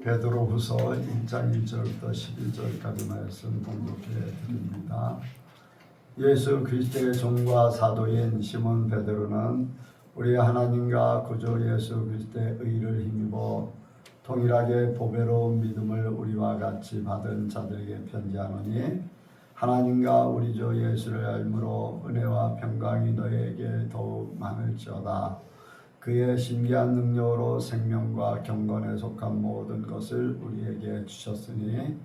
베드로후서 1장 1절부터 11절까지 말씀 봉독해 드립니다. 예수 그리스도의 종과 사도인 시몬 베드로는 우리 하나님과 구주 예수 그리스도의 의를 힘입어 동일하게 보배로운 믿음을 우리와 같이 받은 자들에게 편지하노니, 하나님과 우리 주 예수를 알므로 은혜와 평강이 너희에게 더욱 많을지어다. 그의 신기한 능력으로 생명과 경건에 속한 모든 것을 우리에게 주셨으니,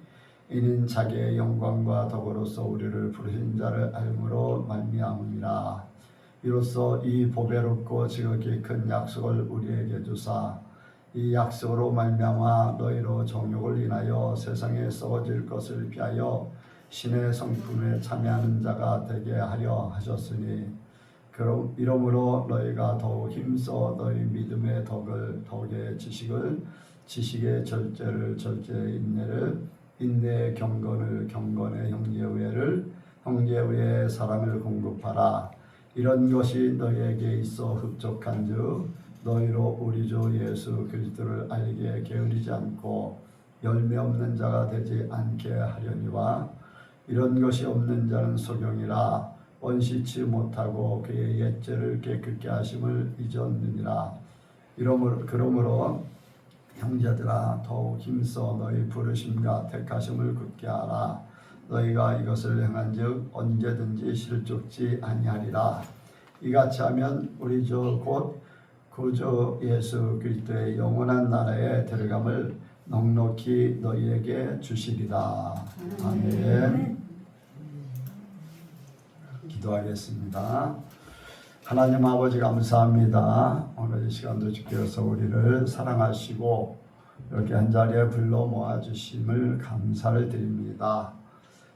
이는 자기의 영광과 덕으로서 우리를 부르신 자를 알므로 말미암음이라. 이로써 이 보배롭고 지극히 큰 약속을 우리에게 주사, 이 약속으로 말미암아 너희로 정욕을 인하여 세상에 썩어질 것을 피하여 신의 성품에 참여하는 자가 되게 하려 하셨으니, 이러므로 너희가 더욱 힘써 너희 믿음의 덕을 덕의 지식을, 지식의 절제를 절제의 인내를, 인내의 경건을 경건의 형제우애를, 형제우애의 사랑을 공급하라. 이런 것이 너희에게 있어 흡족한즉 너희로 우리 주 예수 그리스도를 알기에 게으르지 않고 열매 없는 자가 되지 않게 하려니와, 이런 것이 없는 자는 소경이라 원시치 못하고 그의 옛죄를 깨끗게 하심을 잊었느니라. 그러므로 형제들아, 더욱 힘써 너희 부르심과 택하심을 굳게 하라. 너희가 이것을 행한즉 언제든지 실족지 아니하리라. 이같이 하면 우리 주 곧 구주 예수 그리스도의 영원한 나라에 들어감을 넉넉히 너희에게 주시리라. 아멘. 기도하겠습니다. 하나님 아버지, 감사합니다. 오늘 이 시간도 주께서 우리를 사랑하시고 이렇게 한자리에 불러 모아주심을 감사를 드립니다.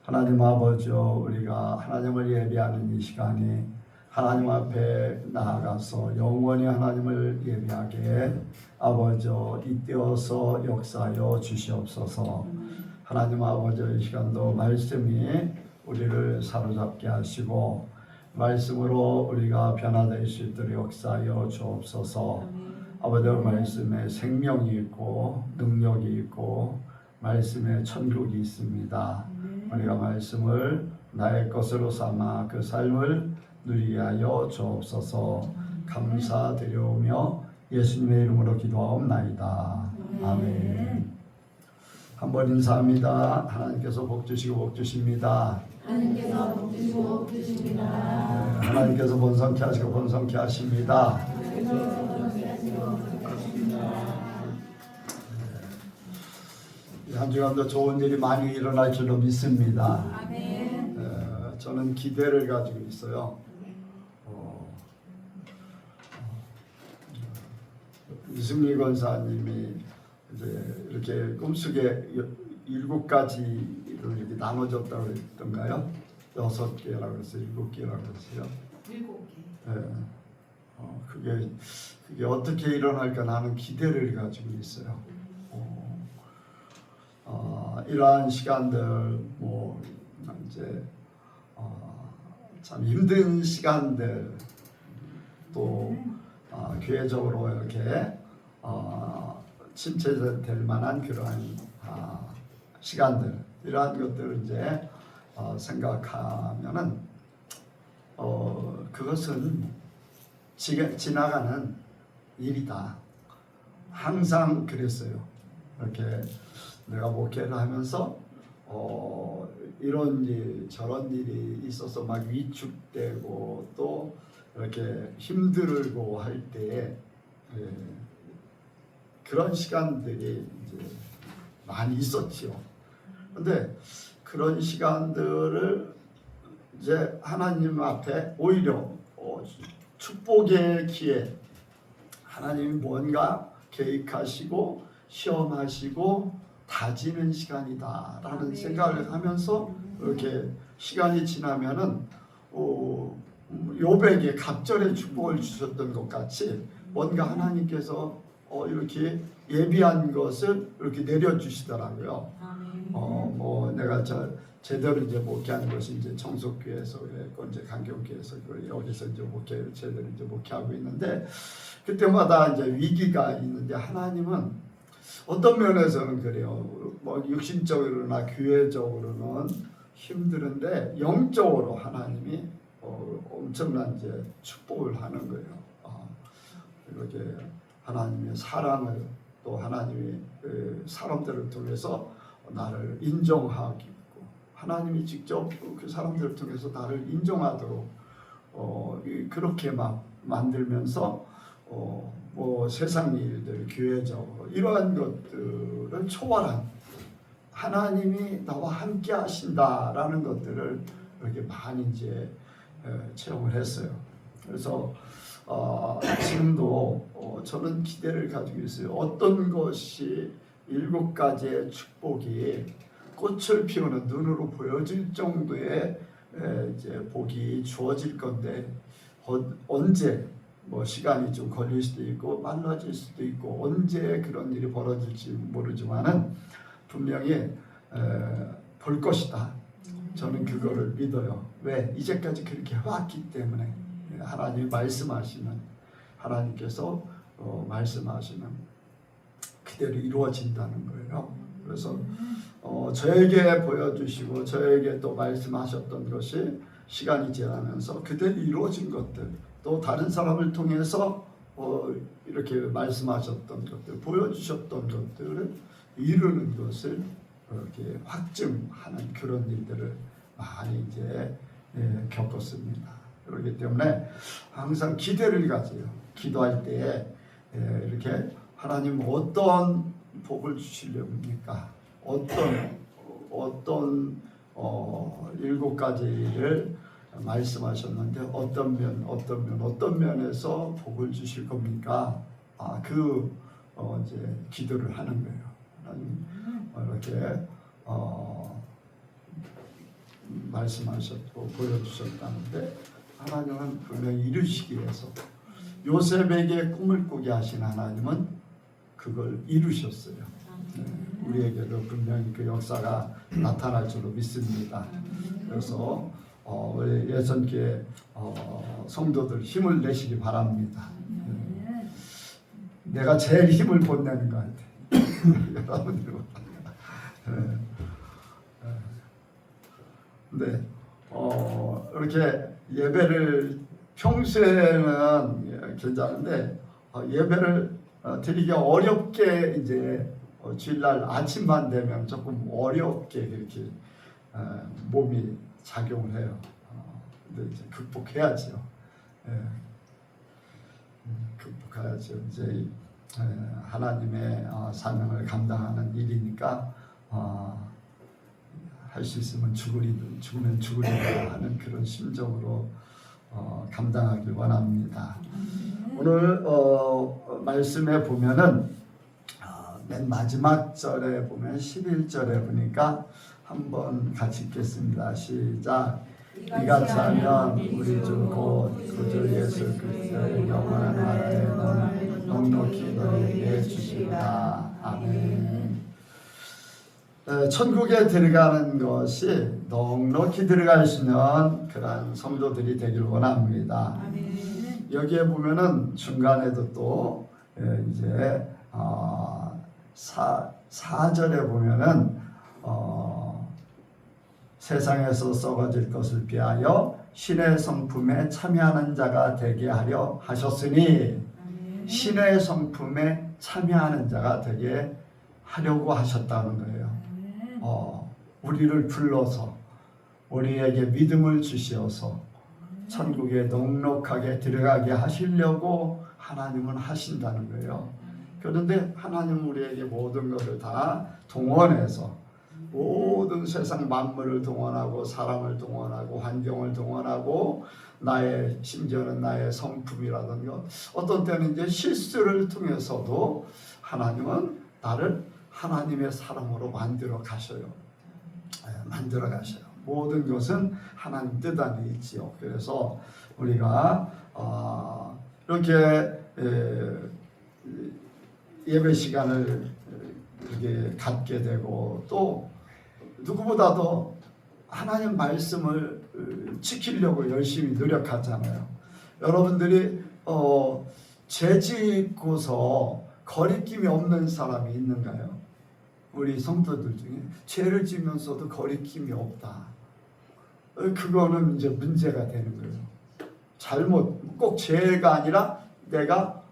하나님 아버지, 우리가 하나님을 예배하는 이 시간이 하나님 앞에 나아가서 영원히 하나님을 예배하게 아버지 이때어서 역사하여 주시옵소서. 하나님 아버지, 이 시간도 말씀이 우리를 사로잡게 하시고 말씀으로 우리가 변화될 수 있도록 역사하여 주옵소서. 아버지, 말씀에 생명이 있고 능력이 있고 말씀에 천국이 있습니다. 우리가 말씀을 나의 것으로 삼아 그 삶을 누리게 하여 주옵소서. 감사드려오며 예수님의 이름으로 기도하옵나이다. 아멘. 한번 인사합니다. 하나님께서 복 주시고 복 주십니다. 하나님께서 복 주시고 복 주십니다. 하나님께서 번성케 하시고 번성케 하십니다. 한 주간도 좋은 일이 많이 일어날 줄로 믿습니다. 저는 기대를 가지고 있어요. 이승리 권사님이 이제 이렇게 꿈속에 7가지를 이렇게 나눠줬다고 했던가요? 6개라고 그랬어요? 7개라고 그랬어요? 7개. 네. 그게 어떻게 일어날까 나는 기대를 가지고 있어요. 이러한 시간들, 이제 참 힘든 시간들, 또 교회적으로 이렇게 침체될 만한 그러한 시간들, 이러한 것들을 이제 생각하면은 그것은 지나가는 일이다. 항상 그랬어요. 이렇게 내가 목회를 하면서 이런 일 저런 일이 있어서 막 위축되고 또 이렇게 힘들고 할 때에 그런 시간들이 이제 많이 있었죠. 근데 그런 시간들을 이제 하나님 앞에 오히려 축복의 기회, 하나님이 뭔가 계획하시고 시험하시고 다지는 시간이다라는 생각을 하면서 이렇게 시간이 지나면은 욥에게 갑절의 축복을 주셨던 것 같이 뭔가 하나님께서 이렇게 예비한 것을 이렇게 내려주시더라고요. 내가 제대로 이제 목회하는 것이 이제 청속교회에서 그랬고 이제 강경교회에서 여기서 이제 제대로 이제 목회하고 있는데, 그때마다 이제 위기가 있는데 하나님은 어떤 면에서는 그래요. 뭐 육신적으로나 교회적으로는 힘드는데 영적으로 하나님이 엄청난 이제 축복을 하는 거예요. 이렇게 하나님의 사랑을 또 하나님이 사람들을 통해서 나를 인정하고 하나님이 직접 그 사람들을 통해서 나를 인정하도록 그렇게 막 만들면서 뭐 세상 일들, 교회적으로 이러한 것들을 초월한 하나님이 나와 함께 하신다라는 것들을 이렇게 많이 이제 체험을 했어요. 그래서 지금도 저는 기대를 가지고 있어요. 어떤 것이 7가지의 축복이 꽃을 피우는 눈으로 보여질 정도의 이제 복이 주어질 건데 언제 뭐 시간이 좀 걸릴 수도 있고 빨라질 수도 있고 언제 그런 일이 벌어질지 모르지만은 분명히 볼 것이다. 저는 그거를 믿어요. 왜? 이제까지 그렇게 해왔기 때문에 하나님이 말씀하시면 하나님께서 말씀하시면 그대로 이루어진다는 거예요. 그래서 저에게 보여주시고 저에게 또 말씀하셨던 것이 시간이 지나면서 그대로 이루어진 것들 또 다른 사람을 통해서 이렇게 말씀하셨던 것들 보여주셨던 것들을 이루는 것을 이렇게 확증하는 그런 일들을 많이 이제 겪었습니다. 그렇기 때문에 항상 기대를 가져요. 기도할 때에 이렇게 하나님 어떤 복을 주시려고 합니까? 어떤 7가지를 말씀하셨는데 어떤 면에서 복을 주실 겁니까? 이제 기도를 하는 거예요. 하나님 이렇게 말씀하셨고 보여주셨다는데 하나님은 분명히 이루시기 위해서 요셉에게 꿈을 꾸게 하신 하나님은 그걸 이루셨어요. 우리에게도 분명히 그 역사가 나타날 줄로 믿습니다. 그래서 우리 예선교회 성도들 힘을 내시기 바랍니다. 내가 제일 힘을 못 내는 것 같아요. 여러분들보다. 근데 이렇게 예배를 평소에는 괜찮은데 예배를 드리기 어렵게 이제 주일날 아침만 되면 조금 어렵게 그렇게 몸이 작용을 해요. 근데 이제 극복해야죠. 극복해야죠. 이제 하나님의 사명을 감당하는 일이니까 할 수 있으면 죽으면 죽으리라 하는 그런 심정으로 감당하길 원합니다. 오늘 말씀에 보면은 맨 마지막 절에 보면 11절에 보니까 한번 같이 읽겠습니다. 시작. 이같이 하면 우리 주 곧 구주 예수 그리스도의 영원한 나라에 넉넉히 너희에게 주시리라. 아멘. 천국에 들어가는 것이 넉넉히 들어갈 수 있는 그런 성도들이 되길 원합니다. 여기에 보면은 중간에도 또 이제 4절에 보면은 세상에서 썩어질 것을 피하여 신의 성품에 참여하는 자가 되게 하려 하셨으니 신의 성품에 참여하는 자가 되게 하려고 하셨다는 거예요. 우리를 불러서 우리에게 믿음을 주시어서 천국에 넉넉하게 들어가게 하시려고 하나님은 하신다는 거예요. 그런데 하나님은 우리에게 모든 것을 다 동원해서 모든 세상 만물을 동원하고 사람을 동원하고 환경을 동원하고 심지어는 나의 성품이라든가 어떤 때는 이제 실수를 통해서도 하나님은 나를 하나님의 사람으로 만들어 가셔요. 모든 것은 하나님 뜻 안에 있지요. 그래서 우리가 이렇게 예배 시간을 이렇게 갖게 되고 또 누구보다도 하나님 말씀을 지키려고 열심히 노력하잖아요. 여러분들이 죄 짓고서 거리낌이 없는 사람이 있는가요? 우리 성도들 중에 죄를 지면서도 거리낌이 없다. 그거는 이제 문제가 되는 거예요. 꼭 죄가 아니라 내가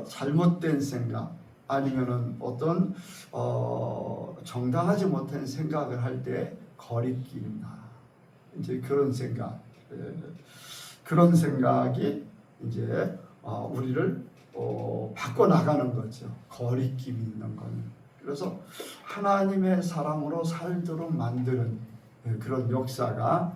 잘못된 생각 아니면은 어떤 정당하지 못한 생각을 할 때 거리낌이다. 이제 그런 생각, 그런 생각이 이제 우리를 바꿔 나가는 거죠. 거리낌이 있는 거는. 그래서 하나님의 사랑으로 살도록 만드는 그런 역사가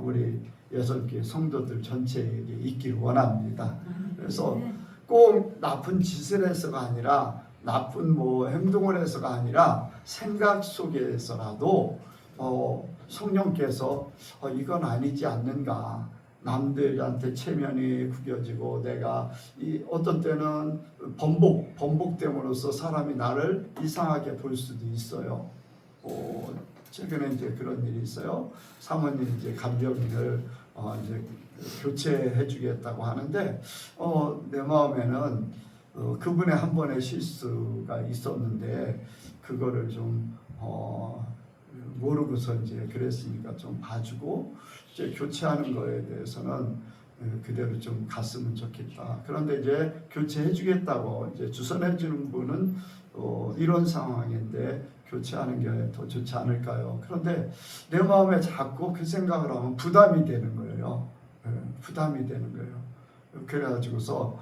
우리 여성교회 성도들 전체에게 있길 원합니다. 그래서 꼭 나쁜 짓을 해서가 아니라 나쁜 행동을 해서가 아니라 생각 속에서라도 성령께서 이건 아니지 않는가, 남들한테 체면이 구겨지고 내가 어떤 때는 번복됨으로써 사람이 나를 이상하게 볼 수도 있어요. 최근에 이제 그런 일이 있어요. 사모님 이제 간병인을 이제 교체해주겠다고 하는데 내 마음에는 그분의 한 번의 실수가 있었는데 그거를 좀 모르고서 이제 그랬으니까 좀 봐주고 이제 교체하는 거에 대해서는 그대로 좀 갔으면 좋겠다. 그런데 이제 교체해주겠다고 이제 주선해주는 분은 이런 상황인데 교체하는 게 더 좋지 않을까요? 그런데 내 마음에 자꾸 그 생각을 하면 부담이 되는 거예요. 부담이 되는 거예요. 그래가지고서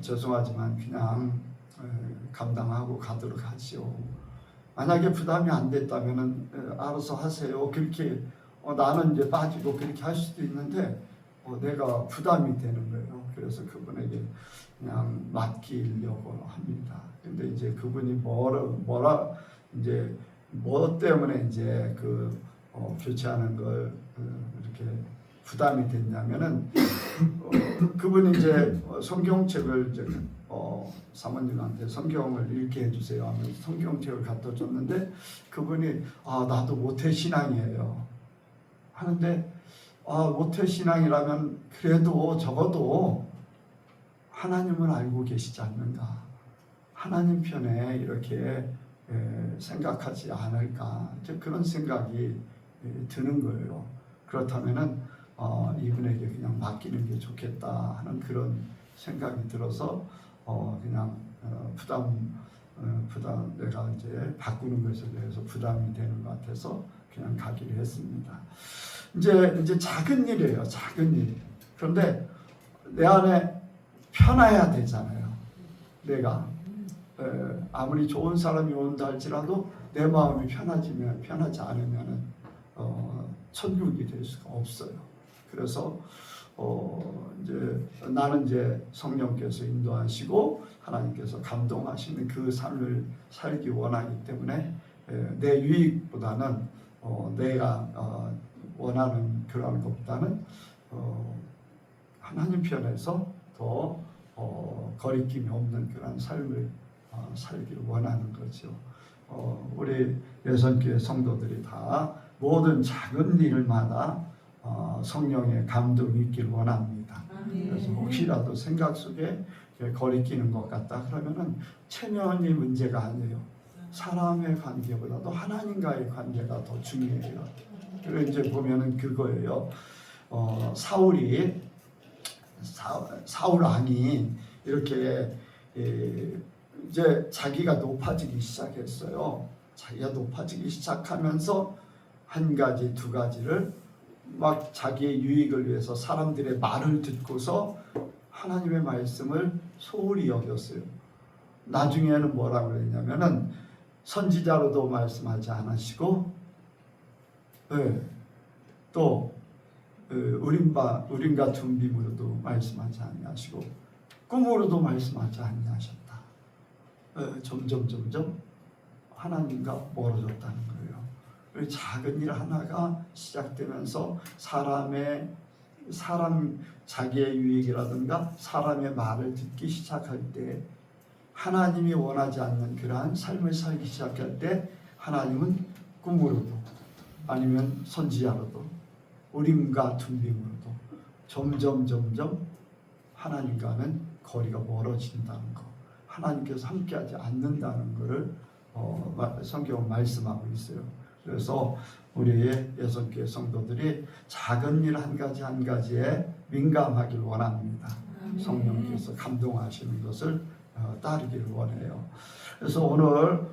죄송하지만 그냥 감당하고 가도록 하지요. 만약에 부담이 안 됐다면은 알아서 하세요. 그렇게 나는 이제 빠지고 그렇게 할 수도 있는데 내가 부담이 되는 거예요. 그래서 그분에게 그냥 맡기려고 합니다. 근데 이제 그분이 이제 뭐 때문에 이제 교체하는 걸 이렇게 부담이 됐냐면은 그분이 이제 성경책을 이제 사모님한테 성경을 읽게 해주세요 하면 성경책을 갖다 줬는데 그분이 나도 모태신앙이에요 하는데 모태신앙이라면 그래도 적어도 하나님을 알고 계시지 않는가, 하나님 편에 이렇게 생각하지 않을까, 그런 생각이 드는 거예요. 그렇다면은 이분에게 그냥 맡기는 게 좋겠다 하는 그런 생각이 들어서 그냥 부담 내가 이제 바꾸는 것에 대해서 부담이 되는 것 같아서 그냥 가기로 했습니다. 이제 작은 일이에요, 작은 일. 그런데 내 안에 편해야 되잖아요. 내가 아무리 좋은 사람이 온다 할지라도 내 마음이 편하지 않으면은 천국이 될 수가 없어요. 그래서 이제 나는 이제 성령께서 인도하시고 하나님께서 감동하시는 그 삶을 살기 원하기 때문에 내 유익보다는 내가 원하는 그런 것보다는 하나님 편에서 더 거리낌이 없는 그런 삶을 살기를 원하는 거죠. 우리 여성교회 성도들이 다 모든 작은 일마다 성령의 감동이 있기를 원합니다. 그래서 혹시라도 생각 속에 거리끼는 것 같다 그러면은 체면이 문제가 아니에요. 사람의 관계보다도 하나님과의 관계가 더 중요해요. 그리고 이제 보면은 그거예요. 사울 왕이 이렇게 이제 자기가 높아지기 시작했어요. 자기가 높아지기 시작하면서 한 가지 두 가지를 막 자기의 유익을 위해서 사람들의 말을 듣고서 하나님의 말씀을 소홀히 여겼어요. 나중에는 뭐라고 그랬냐면은 선지자로도 말씀하지 않으시고 또 우림과 둠빔으로도 말씀하지 아니하시고 꿈으로도 말씀하지 아니하셨다. 점점 하나님과 멀어졌다는 거예요. 작은 일 하나가 시작되면서 자기의 유익이라든가 사람의 말을 듣기 시작할 때 하나님이 원하지 않는 그러한 삶을 살기 시작할 때 하나님은 꿈으로도 아니면 선지자로도 우림과 둠빔으로도 점점 하나님과는 거리가 멀어진다는 거. 하나님께서 함께하지 않는다는 것을 성경은 말씀하고 있어요. 그래서 우리의 여성교회 성도들이 작은 일 한 가지 한 가지에 민감하길 원합니다. 성령께서 감동하시는 것을 따르기를 원해요. 그래서 오늘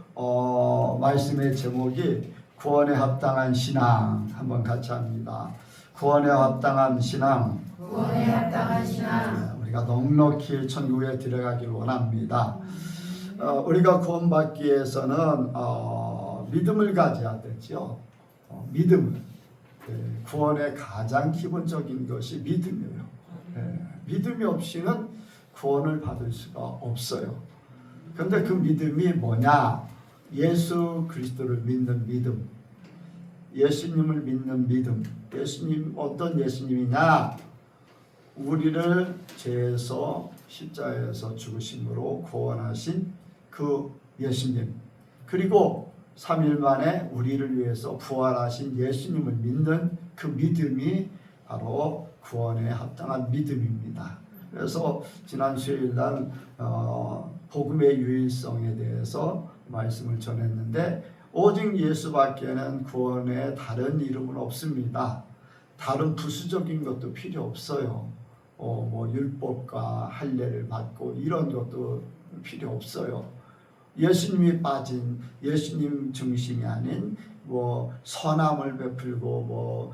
말씀의 제목이 구원에 합당한 신앙 한번 같이 합니다. 구원에 합당한 신앙. 구원에 합당한 신앙. 우리가 넉넉히 천국에 들어가길 원합니다. 우리가 구원받기 위해서는 믿음을 가져야 되죠. 믿음을. 구원의 가장 기본적인 것이 믿음이에요. 믿음이 없이는 구원을 받을 수가 없어요. 그런데 그 믿음이 뭐냐? 예수 그리스도를 믿는 믿음, 예수님을 믿는 믿음. 예수님 어떤 예수님이냐? 우리를 죄에서 십자가에서 죽으심으로 구원하신 그 예수님, 그리고 3일 만에 우리를 위해서 부활하신 예수님을 믿는 그 믿음이 바로 구원에 합당한 믿음입니다. 그래서 지난 수요일날 복음의 유일성에 대해서 말씀을 전했는데, 오직 예수밖에는 구원의 다른 이름은 없습니다. 다른 부수적인 것도 필요 없어요. 뭐 율법과 할례를 받고 이런 것도 필요 없어요. 예수님이 빠진, 예수님 중심이 아닌 뭐 선함을 베풀고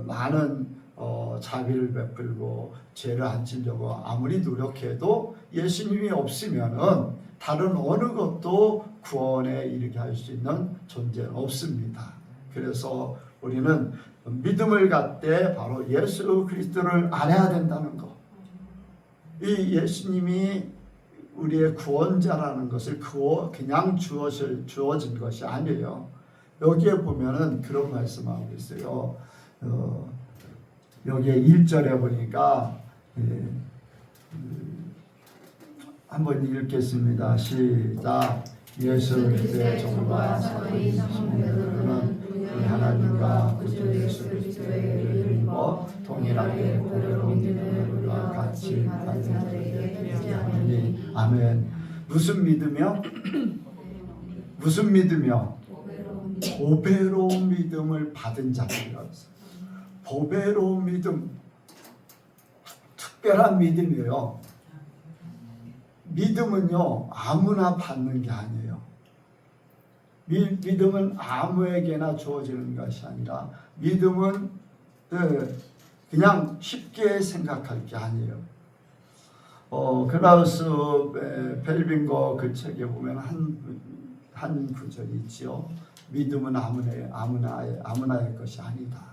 많은 자비를 베풀고 죄를 안 지려고 아무리 노력해도 예수님이 없으면은 다른 어느 것도 구원에 이르게 할 수 있는 존재는 없습니다. 그래서 우리는 믿음을 갖되 바로 예수 그리스도를 알아야 된다는 것. 이 예수님이 우리의 구원자라는 것을 그냥 주어진 것이 아니에요. 여기에 보면은 그런 말씀하고 있어요. 여기에 1절에 보니까 한번 읽겠습니다. 시작. 예수 그리스도의 종과 사도인 성도들은 우리 하나님과 구주 예수 그리스도의 이름과 동일하게 보배로 믿음을 우리와 같이 받은 자들에게 되지 않으니. 아멘. 무슨 믿음이요? 무슨 믿음이요? 보배로운 믿음을 받은 자들이라고 했어요. 보배로운 믿음, 특별한 믿음이에요. 믿음은요, 아무나 받는 게 아니에요. 믿음은 아무에게나 주어지는 것이 아니라, 믿음은 그냥 쉽게 생각할 게 아니에요. 클라우스 벨빙거 그 책에 보면 한 구절이 있지요. 믿음은 아무나의 것이 아니다.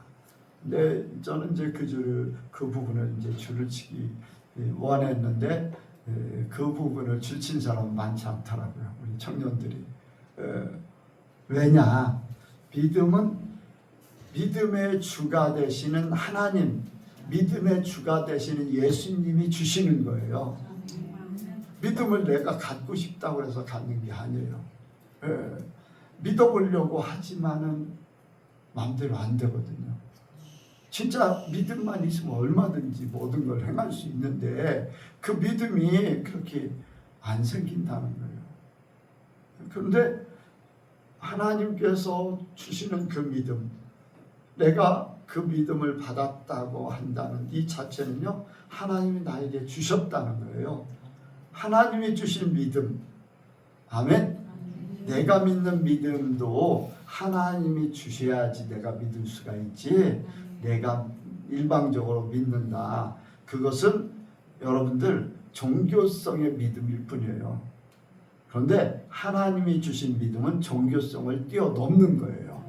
근데 저는 이제 그 부분을 이제 줄을 치기 원했는데, 그 부분을 줄친 사람은 많지 않더라고요. 우리 청년들이. 왜냐? 믿음은 믿음의 주가 되시는 하나님, 믿음의 주가 되시는 예수님이 주시는 거예요. 믿음을 내가 갖고 싶다고 해서 갖는 게 아니에요. 믿어보려고 하지만은 마음대로 안 되거든요. 진짜 믿음만 있으면 얼마든지 모든 걸 행할 수 있는데 그 믿음이 그렇게 안 생긴다는 거예요. 그런데 하나님께서 주시는 그 믿음, 내가 그 믿음을 받았다고 한다는 이 자체는요, 하나님이 나에게 주셨다는 거예요. 하나님이 주신 믿음. 아멘. 내가 믿는 믿음도 하나님이 주셔야지 내가 믿을 수가 있지, 내가 일방적으로 믿는다, 그것은 여러분들 종교성의 믿음일 뿐이에요. 그런데 하나님이 주신 믿음은 종교성을 뛰어넘는 거예요.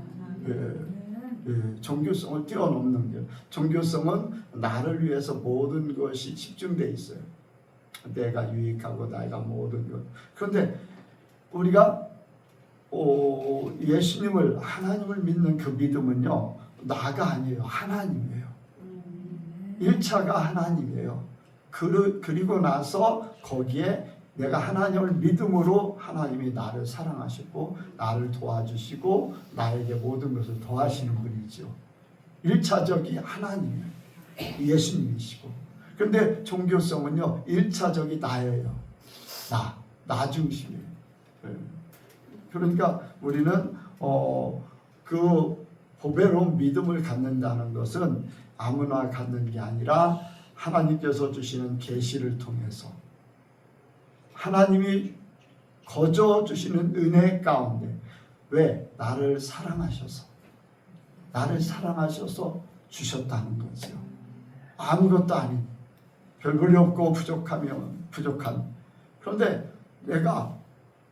종교성을 뛰어넘는 거예요. 종교성은 나를 위해서 모든 것이 집중되어 있어요. 내가 유익하고 내가 모든 것. 그런데 우리가 예수님을, 하나님을 믿는 그 믿음은요, 나가 아니에요. 하나님이에요. 1차가 하나님이에요. 그리고 나서 거기에 내가 하나님을 믿음으로 하나님이 나를 사랑하시고 나를 도와주시고 나에게 모든 것을 더하시는 분이죠. 1차적이 하나님이에요. 예수님이시고. 그런데 종교성은요, 1차적이 나예요. 나 중심이에요. 그러니까 우리는 그 보배로운 믿음을 갖는다는 것은 아무나 갖는 게 아니라 하나님께서 주시는 계시를 통해서 하나님이 거저 주시는 은혜 가운데 왜? 나를 사랑하셔서 주셨다는 거죠. 아무것도 아닌 별볼이 없고 부족한 그런데 내가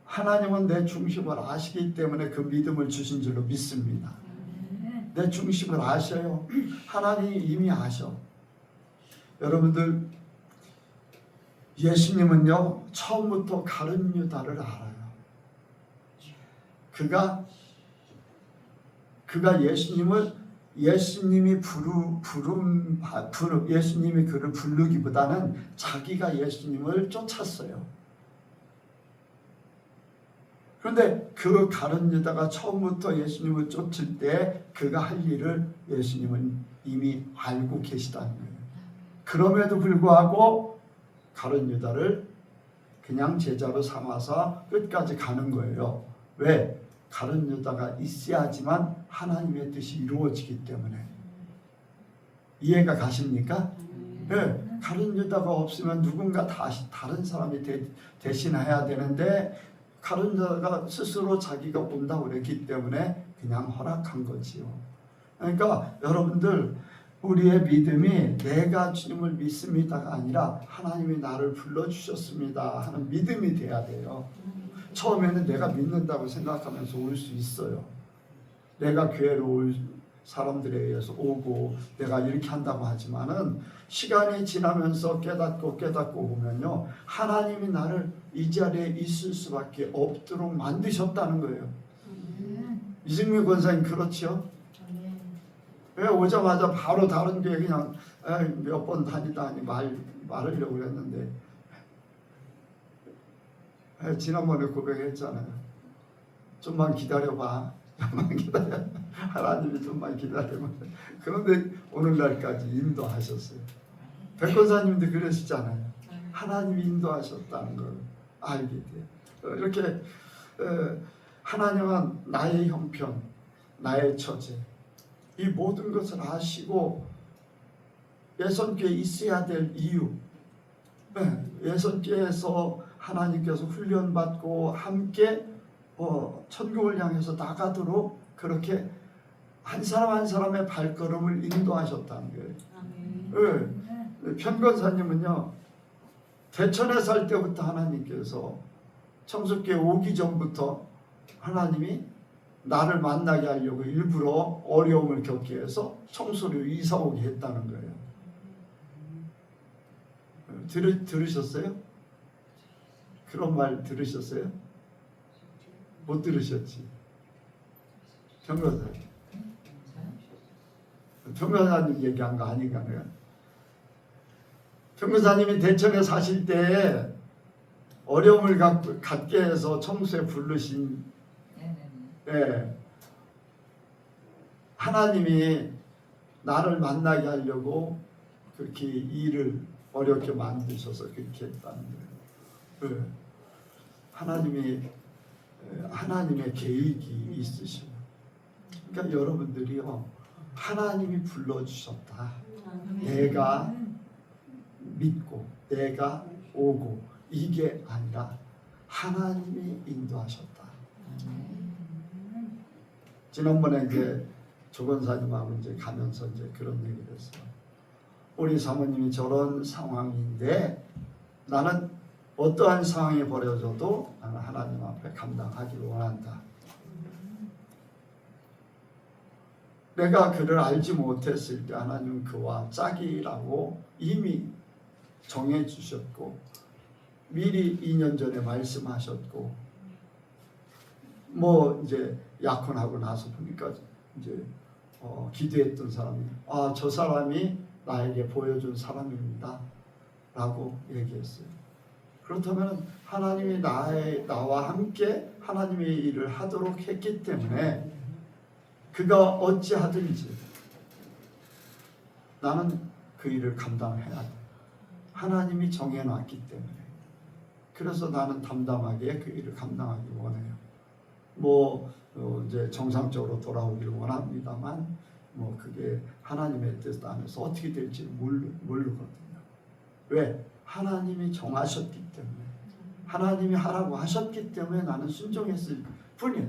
하나님은 내 중심을 아시기 때문에 그 믿음을 주신 줄로 믿습니다. 내 중심을 아셔요. 하나님이 이미 아셔. 여러분들 예수님은요 처음부터 가룟 유다를 알아요. 그가 예수님이 예수님이 그를 부르기보다는 자기가 예수님을 쫓았어요. 그런데 그 가룟 유다가 처음부터 예수님을 쫓을 때 그가 할 일을 예수님은 이미 알고 계시다는 거예요. 그럼에도 불구하고 가룟 유다를 그냥 제자로 삼아서 끝까지 가는 거예요. 왜? 가룟 유다가 있어야지만 하나님의 뜻이 이루어지기 때문에. 이해가 가십니까? 네, 가룟 유다가 없으면 누군가 다른 사람이 대신해야 되는데 가룟 유다가 스스로 자기가 온다고 그랬기 때문에 그냥 허락한 거지요. 그러니까 여러분들 우리의 믿음이 내가 주님을 믿습니다가 아니라 하나님이 나를 불러주셨습니다 하는 믿음이 돼야 돼요. 처음에는 내가 믿는다고 생각하면서 올 수 있어요. 내가 교회로 올 사람들에 의해서 오고 내가 이렇게 한다고 하지만은 시간이 지나면서 깨닫고 보면요 하나님이 나를 이 자리에 있을 수밖에 없도록 만드셨다는 거예요. 이승민 권사님 그렇죠? 왜 오자마자 바로 다른 교회 그냥 몇 번 다니다니 말하려고 했는데 지난번에 고백했잖아요. 좀만 기다려봐. 좀만 기다려. 하나님이 좀만 기다려봐. 그런데 오늘날까지 인도하셨어요. 백권사님도 그러시잖아요. 하나님이 인도하셨다는 걸 알게 돼요. 이렇게 하나님은 나의 형편, 나의 처제 이 모든 것을 아시고 예선교회에 있어야 될 이유, 예선교회에서 하나님께서 훈련받고 함께 천국을 향해서 나가도록 그렇게 한 사람 한 사람의 발걸음을 인도하셨다는 거예요. 편권사님은요 대천에 살 때부터 하나님께서 청숙교회 오기 전부터 하나님이 나를 만나게 하려고 일부러 어려움을 겪게 해서 청소로 이사 오게 했다는 거예요. 들으셨어요? 그런 말 들으셨어요? 못 들으셨지? 정교사님. 정교사님 얘기한 거 아닌가 내가? 정교사님이 대천에 사실 때 어려움을 갖게 해서 청소에 부르신 하나님이 나를 만나게 하려고 그렇게 일을 어렵게 만드셔서 그렇게 했다는 거예요. 하나님의 계획이 있으시고 그러니까 여러분들이요 하나님이 불러주셨다. 내가 믿고 내가 오고 이게 아니라 하나님이 인도하셨다. 지난번에 이제 조건사님하고 이제 가면서 이제 그런 얘기를 했어요. 우리 사모님이 저런 상황인데 나는 어떠한 상황이 벌어져도 나는 하나님 앞에 감당하기를 원한다. 내가 그를 알지 못했을 때 하나님은 그와 짝이라고 이미 정해 주셨고 미리 2년 전에 말씀하셨고 뭐 이제 약혼하고 나서 보니까 이제 기도했던 사람이 저 사람이 나에게 보여준 사람입니다 라고 얘기했어요. 그렇다면 하나님이 나와 함께 하나님의 일을 하도록 했기 때문에 그가 어찌하든지 나는 그 일을 감당해야 돼. 하나님이 정해놨기 때문에. 그래서 나는 담담하게 그 일을 감당하기 원해요. 이제 정상적으로 돌아오기를 원합니다만 그게 하나님의 뜻 안에서 어떻게 될지 모르거든요. 왜? 하나님이 정하셨기 때문에, 하나님이 하라고 하셨기 때문에 나는 순종했을 뿐이에요.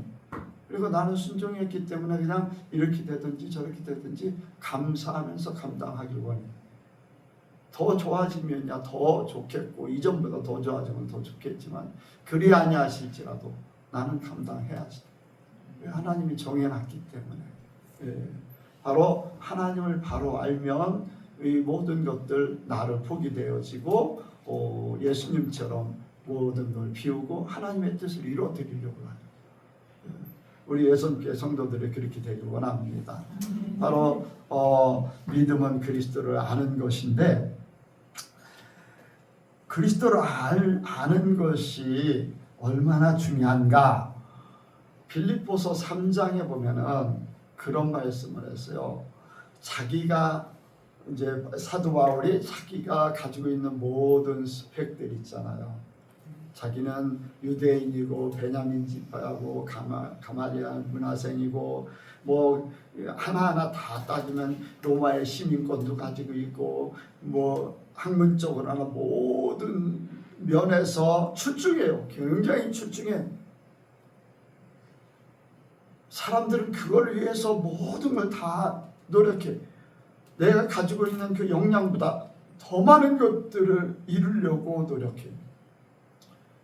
그리고 나는 순종했기 때문에 그냥 이렇게 되든지 저렇게 되든지 감사하면서 감당하길 원해요. 더 좋아지면야 더 좋겠고 이전보다 더 좋아지면 더 좋겠지만 그리 아니하실지라도 나는 감당해야지. 하나님이 정해놨기 때문에. 바로 하나님을 바로 알면 이 모든 것들 나를 보게 되어지고 예수님처럼 모든 걸 비우고 하나님의 뜻을 이루어드리려고 하는 우리 예선교회 성도들이 그렇게 되길 원합니다. 바로 믿음은 그리스도를 아는 것인데, 그리스도를 아는 것이 얼마나 중요한가? 빌립보서 3장에 보면은 그런 말씀을 했어요. 자기가 이제 사도 바울이 자기가 가지고 있는 모든 스펙들 있잖아요. 자기는 유대인이고 베냐민 지파하고 가말리엘 문화생이고 하나하나 다 따지면 로마의 시민권도 가지고 있고 학문적으로나 모든 면에서 출중해요. 굉장히 출중해. 사람들은 그걸 위해서 모든 걸 다 노력해. 내가 가지고 있는 그 역량보다 더 많은 것들을 이루려고 노력해.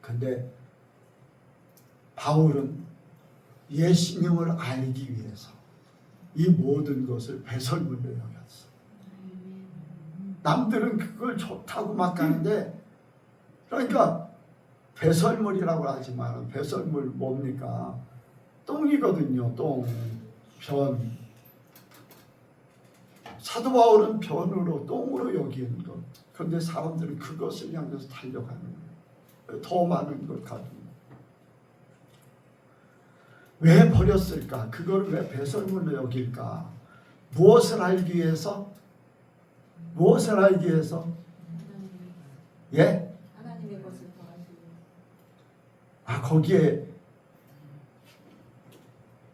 근데 바울은 예수님을 알기 위해서 이 모든 것을 배설물로 여겼어. 남들은 그걸 좋다고 막 하는데, 그러니까 배설물이라고 하지만 배설물 뭡니까? 똥이거든요. 똥, 변. 사도 바울은 변으로 똥으로 여기는 것. 그런데 사람들은 그것을 향해서 달려가는 거예요. 더 많은 걸 가지고. 왜 버렸을까? 그걸 왜 배설물로 여길까? 무엇을 알기 위해서? 무엇을 알기 위해서? 예? 하나님의 것을 더하기 위해서. 거기에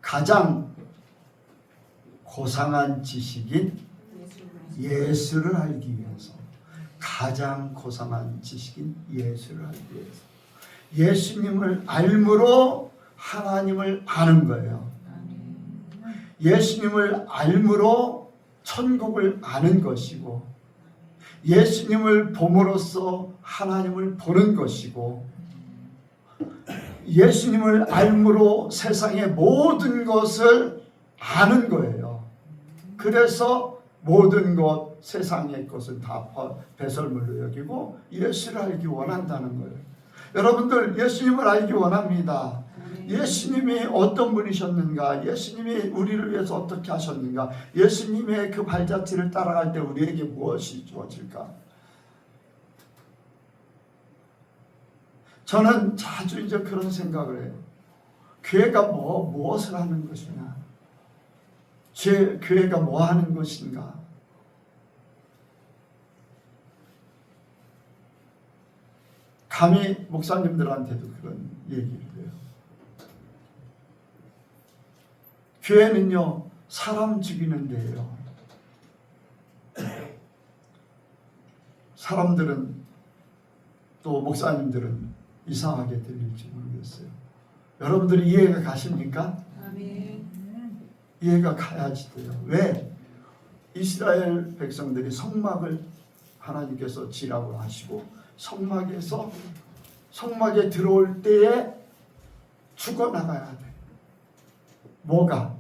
가장 고상한 지식인 예수를 알기 위해서, 가장 고상한 지식인 예수를 알기 위해서, 예수님을 알므로 하나님을 아는 거예요. 예수님을 알므로 천국을 아는 것이고, 예수님을 봄으로써 하나님을 보는 것이고, 예수님을 알므로 세상의 모든 것을 아는 거예요. 그래서 모든 것, 세상의 것을 다 배설물로 여기고 예수를 알기 원한다는 거예요. 여러분들 예수님을 알기 원합니다. 예수님이 어떤 분이셨는가, 예수님이 우리를 위해서 어떻게 하셨는가, 예수님의 그 발자취를 따라갈 때 우리에게 무엇이 주어질까? 저는 자주 이제 그런 생각을 해요. 교회가 무엇을 하는 것이냐, 교회가 뭐 하는 것인가. 감히 목사님들한테도 그런 얘기를 해요. 교회는요, 사람 죽이는 데예요. 사람들은, 또 목사님들은 이상하게 들릴지 모르겠어요. 여러분들이 이해가 가십니까? 아멘. 이해가 가야지 돼요. 왜? 이스라엘 백성들이 성막을 하나님께서 지라고 하시고, 성막에 들어올 때에 죽어나가야 돼. 뭐가?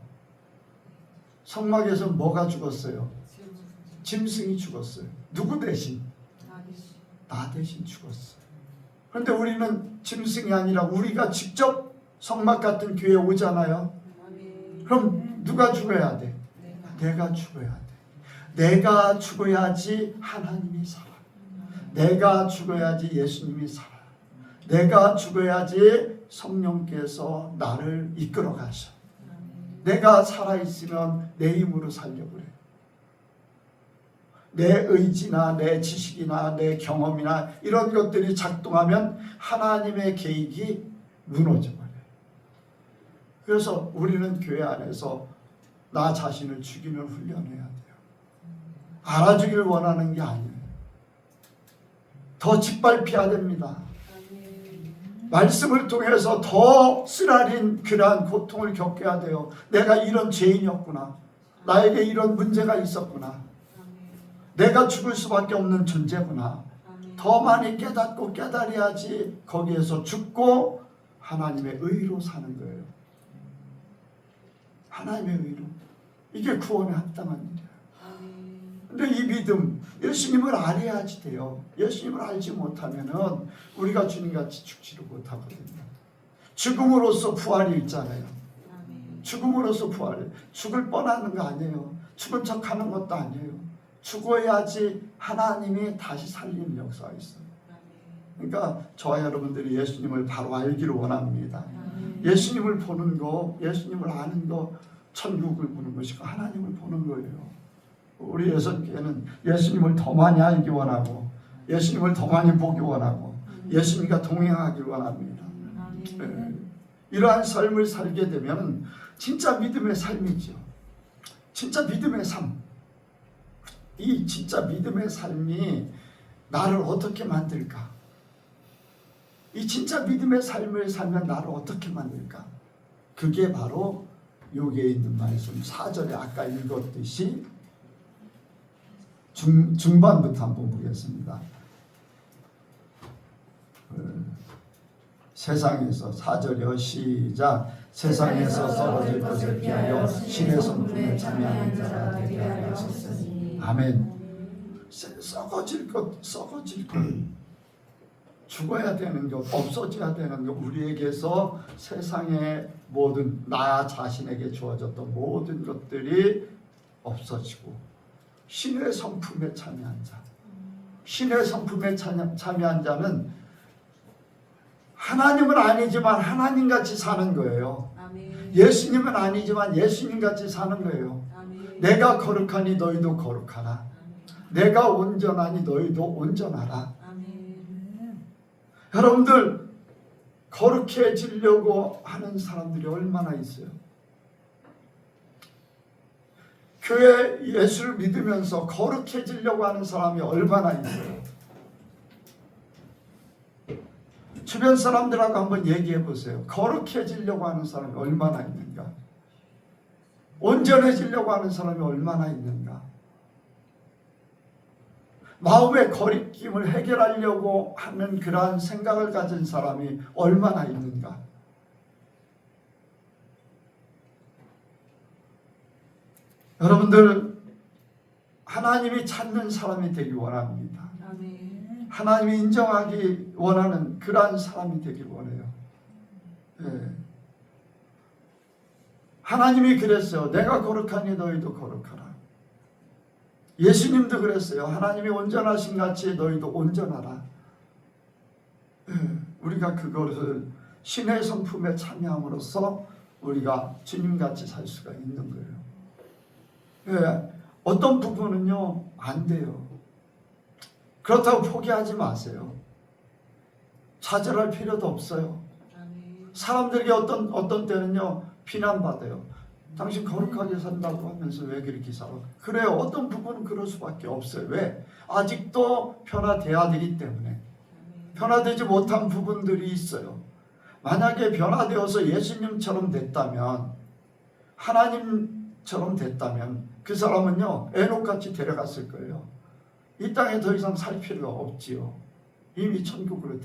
성막에서 뭐가 죽었어요? 짐승이 죽었어요. 누구 대신? 나 대신 죽었어요. 그런데 우리는 짐승이 아니라 우리가 직접 성막 같은 교회에 오잖아요. 그럼 누가 죽어야 돼? 내가 죽어야 돼. 내가 죽어야지 하나님이 살아. 내가 죽어야지 예수님이 살아. 내가 죽어야지 성령께서 나를 이끌어 가셔. 내가 살아있으면 내 힘으로 살려고 그래. 내 의지나 내 지식이나 내 경험이나 이런 것들이 작동하면 하나님의 계획이 무너져 버려요. 그래서 우리는 교회 안에서 나 자신을 죽이는 훈련을 해야 돼요. 알아주길 원하는 게 아니에요. 더 짓밟혀야 됩니다. 말씀을 통해서 더 쓰라린 그러한 고통을 겪어야 돼요. 내가 이런 죄인이었구나. 나에게 이런 문제가 있었구나. 내가 죽을 수밖에 없는 존재구나. 더 많이 깨닫고 깨달아야지 거기에서 죽고 하나님의 의로 사는 거예요. 하나님의 의로. 이게 구원에 합당한 일이에요. 근데 이 믿음, 예수님을 알아야지 돼요. 예수님을 알지 못하면은 우리가 주님같이 죽지를 못하거든요. 죽음으로써 부활이 있잖아요. 죽음으로써 부활이. 죽을 뻔하는 거 아니에요. 죽은 척하는 것도 아니에요. 죽어야지 하나님이 다시 살리는 역사가 있어요. 그러니까 저와 여러분들이 예수님을 바로 알기를 원합니다. 예수님을 보는 거, 예수님을 아는 거, 천국을 보는 것이고 하나님을 보는 거예요. 우리 예수님께는 예수님을 더 많이 알기 원하고 예수님을 더 많이 보기 원하고 예수님과 동행하기 원합니다. 네. 이러한 삶을 살게 되면 진짜 믿음의 삶이죠. 진짜 믿음의 삶. 이 진짜 믿음의 삶이 나를 어떻게 만들까? 이 진짜 믿음의 삶을 살면 나를 어떻게 만들까? 그게 바로 여기에 있는 말씀 4절에 아까 읽었듯이 중반부터 한번 보겠습니다. 세상에서 4절이요 시작. 세상에서 썩어질 것을 피하여 신의 성품에 참여하는 자가 되게 하여 주시니. 아멘. 썩어질 것 죽어야 되는 것, 없어져야 되는 것, 우리에게서 세상의 모든 나 자신에게 주어졌던 모든 것들이 없어지고 신의 성품에 참여한 자. 신의 성품에 참여한 자는 하나님은 아니지만 하나님같이 사는 거예요. 아멘. 예수님은 아니지만 예수님같이 사는 거예요. 아멘. 내가 거룩하니 너희도 거룩하라. 아멘. 내가 온전하니 너희도 온전하라. 아멘. 여러분들 거룩해지려고 하는 사람들이 얼마나 있어요? 교회 예수를 믿으면서 거룩해지려고 하는 사람이 얼마나 있어요? 주변 사람들하고 한번 얘기해 보세요. 거룩해지려고 하는 사람이 얼마나 있는가? 온전해지려고 하는 사람이 얼마나 있는가? 마음의 거리낌을 해결하려고 하는 그러한 생각을 가진 사람이 얼마나 있는가? 여러분들 하나님이 찾는 사람이 되기 원합니다. 아멘. 하나님이 인정하기 원하는 그러한 사람이 되길 원해요. 네. 하나님이 그랬어요. 내가 거룩하니 너희도 거룩하라. 예수님도 그랬어요. 하나님이 온전하신 같이 너희도 온전하라. 네. 우리가 그것을 신의 성품에 참여함으로써 우리가 주님같이 살 수가 있는 거예요. 네. 어떤 부분은요 안 돼요. 그렇다고 포기하지 마세요. 좌절할 필요도 없어요. 아멘. 사람들에게 어떤 때는요 비난받아요. 당신 거룩하게 산다고 하면서 왜 그렇게 살아? 그래요. 어떤 부분은 그럴 수밖에 없어요. 왜? 아직도 변화돼야 되기 때문에. 변화되지 못한 부분들이 있어요. 만약에 변화되어서 예수님처럼 됐다면, 하나님처럼 됐다면 그 사람은요 에녹같이 데려갔을 거예요. 이 땅에 더 이상 살 필요가 없지요. 이미 천국으로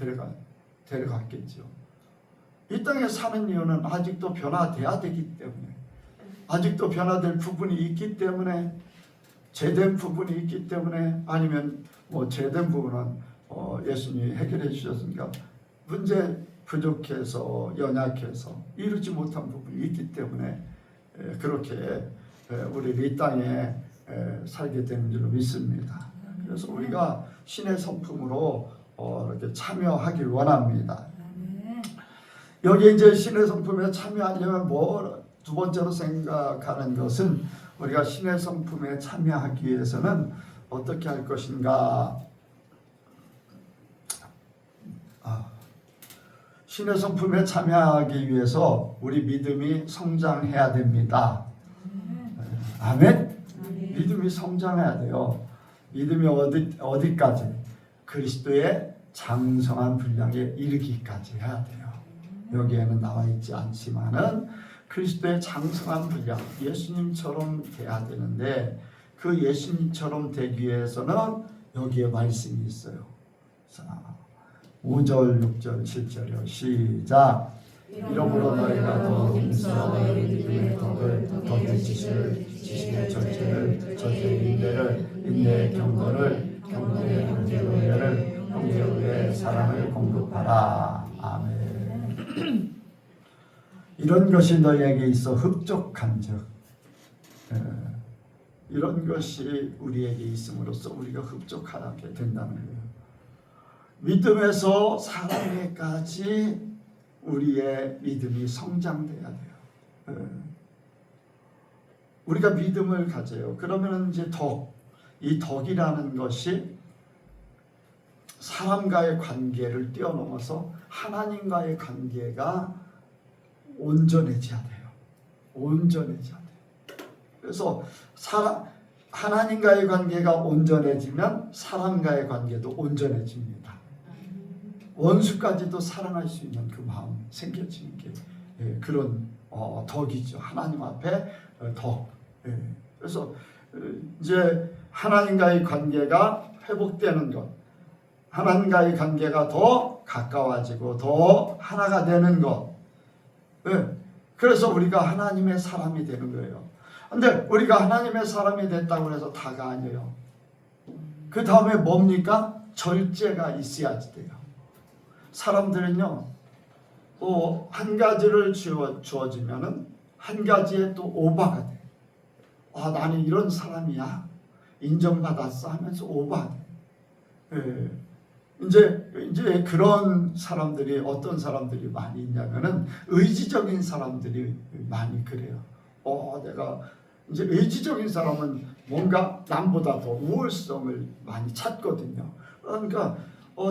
데려갔겠죠. 이 땅에 사는 이유는 아직도 변화돼야 되기 때문에, 아직도 변화될 부분이 있기 때문에, 제된 부분이 있기 때문에, 아니면 뭐 제된 부분은 예수님이 해결해 주셨으니까 문제 부족해서 연약해서 이루지 못한 부분이 있기 때문에 그렇게 우리 이 땅에 살게 되는 줄로 믿습니다. 그래서 우리가 신의 성품으로 이렇게 참여하길 원합니다. 여기 이제 신의 성품에 참여하려면 두 번째로 생각하는 것은, 우리가 신의 성품에 참여하기 위해서는 어떻게 할 것인가? 신의 성품에 참여하기 위해서 우리 믿음이 성장해야 됩니다. 아멘? 믿음이 성장해야 돼요. 믿음이 어디까지? 그리스도의 장성한 분량에 이르기까지 해야 돼요. 여기에는 나와 있지 않지만은 그리스도의 장성한 분량, 예수님처럼 돼야 되는데 그 예수님처럼 되기 위해서는 여기에 말씀이 있어요. 자, 5절, 6절, 7절이요. 시작. 이러므로 너희가 더욱 힘써 너희 믿음의 덕을 덧지시를, 지식의 절제를, 절제의 인내를, 인내의 경건을, 경건의 형제의회를, 형제의회의 사랑을 공급하라. 아멘. 이런 것이 너희에게 있어 흡족한즉, 이런 것이 우리에게 있음으로써 우리가 흡족하게 된다는 거예요. 믿음에서 사랑에까지 우리의 믿음이 성장돼야 돼요. 우리가 믿음을 가져요. 그러면 이제 이 덕이라는 것이 사람과의 관계를 뛰어넘어서 하나님과의 관계가 온전해져야 돼요. 온전해져야 돼요. 그래서 하나님과의 관계가 온전해지면 사람과의 관계도 온전해집니다. 원수까지도 사랑할 수 있는 그 마음 생겨지는 게 그런 덕이죠. 하나님 앞에 덕. 그래서 이제 하나님과의 관계가 회복되는 것, 하나님과의 관계가 더 가까워지고 더 하나가 되는 것. 그래서 우리가 하나님의 사람이 되는 거예요. 근데 우리가 하나님의 사람이 됐다고 해서 다가 아니에요. 그 다음에 뭡니까? 절제가 있어야지 돼요. 사람들은요, 또 한 가지를 주어지면은 한 가지에 또 오버가 돼. 나는 이런 사람이야. 인정받았어 하면서 오버가 돼. 이제 그런 사람들이 어떤 사람들이 많이 있냐면은 의지적인 사람들이 많이 그래요. 내가 이제 의지적인 사람은 뭔가 남보다 더 우월성을 많이 찾거든요. 그러니까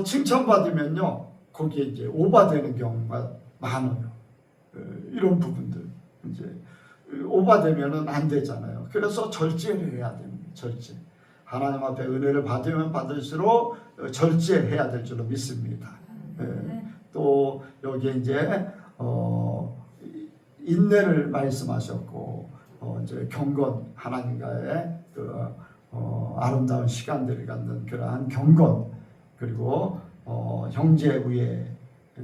칭찬받으면요, 거기에 이제 오버되는 경우가 많아요. 이런 부분들 이제 오버되면은 안 되잖아요. 그래서 절제를 해야 됩니다. 절제. 하나님 앞에 은혜를 받으면 받을수록 절제해야 될 줄로 믿습니다. 또 여기에 이제 인내를 말씀하셨고, 이제 경건, 하나님과의 그 아름다운 시간들을 갖는 그러한 경건, 그리고 형제의회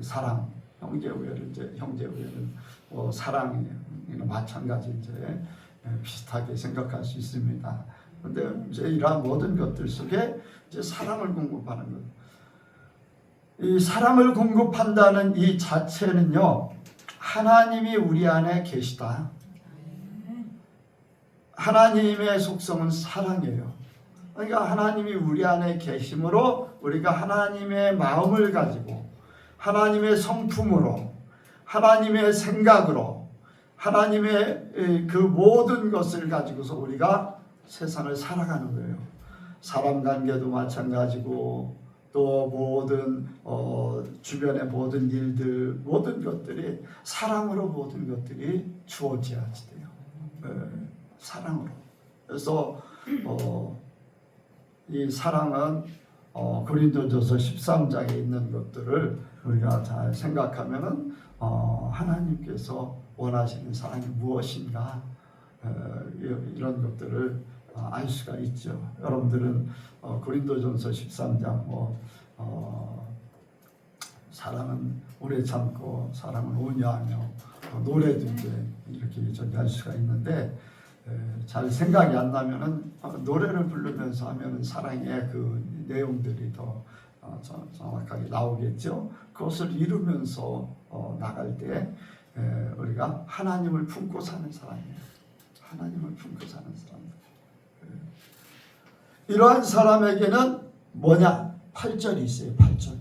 사랑, 형제의회는 사랑이 마찬가지 이제 비슷하게 생각할 수 있습니다. 그런데 이제 이러한 모든 것들 속에 이제 사랑을 공급하는 것, 이 사랑을 공급한다는 이 자체는요, 하나님이 우리 안에 계시다. 하나님의 속성은 사랑이에요. 그러니까 하나님이 우리 안에 계심으로 우리가 하나님의 마음을 가지고 하나님의 성품으로 하나님의 생각으로 하나님의 그 모든 것을 가지고서 우리가 세상을 살아가는 거예요. 사람 관계도 마찬가지고 또 모든 주변의 모든 일들, 모든 것들이 사랑으로 모든 것들이 주어져야지 돼요. 사랑으로. 그래서 이 사랑은 고린도전서 13장에 있는 것들을 우리가 잘 생각하면은 하나님께서 원하시는 사랑이 무엇인가, 이런 것들을 알 수가 있죠. 여러분들은 고린도전서 13장 사랑은 오래 참고 사랑은 온유하며 노래도 이제 이렇게 저기 할 수가 있는데, 잘 생각이 안 나면은 노래를 부르면서 하면은 사랑의 그 내용들이 더 정확하게 나오겠죠. 그것을 이루면서 나갈 때 우리가 하나님을 품고 사는 사람이에요. 하나님을 품고 사는 사람. 이러한 사람에게는 뭐냐? 8절이 있어요. 8절.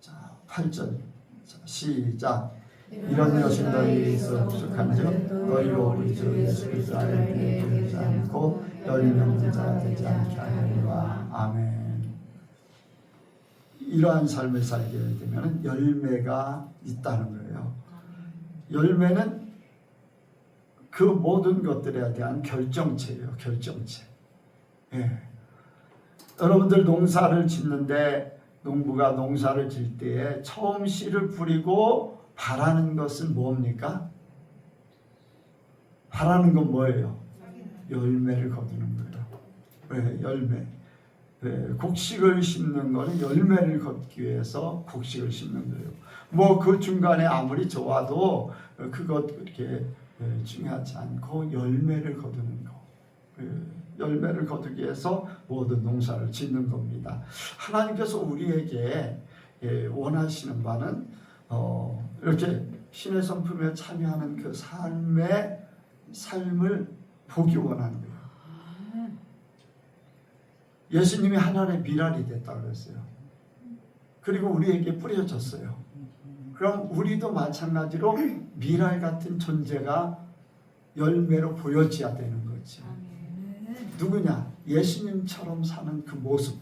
자, 8절. 자, 시작. 이런 것이 너희에 있어 부족한즉 너희로 우리 주 예수 그리스도 안에 보이지 않고 열매없는 자가 되지 않게 하리라. 아멘. 이러한 삶을 살게 되면 열매가 있다는 거예요. 열매는 그 모든 것들에 대한 결정체예요. 결정체. 예. 여러분들 농사를 짓는데 농부가 농사를 질 때에 처음 씨를 뿌리고 바라는 것은 뭡니까? 바라는 건 뭐예요? 열매를 거두는 거예요. 왜? 열매. 왜? 곡식을 심는 거는 열매를 걷기 위해서 곡식을 심는 거예요. 뭐 그 중간에 아무리 좋아도 그것 그렇게 중요하지 않고 열매를 거두는 거. 열매를 거두기 위해서 모든 농사를 짓는 겁니다. 하나님께서 우리에게 원하시는 바는 이렇게 신의 성품에 참여하는 그 삶을 보기 원하는 거예요. 예수님이 하나님의 미랄이 됐다고 그랬어요. 그리고 우리에게 뿌려졌어요. 그럼 우리도 마찬가지로 미랄 같은 존재가 열매로 보여져야 되는 거죠. 누구냐? 예수님처럼 사는 그 모습.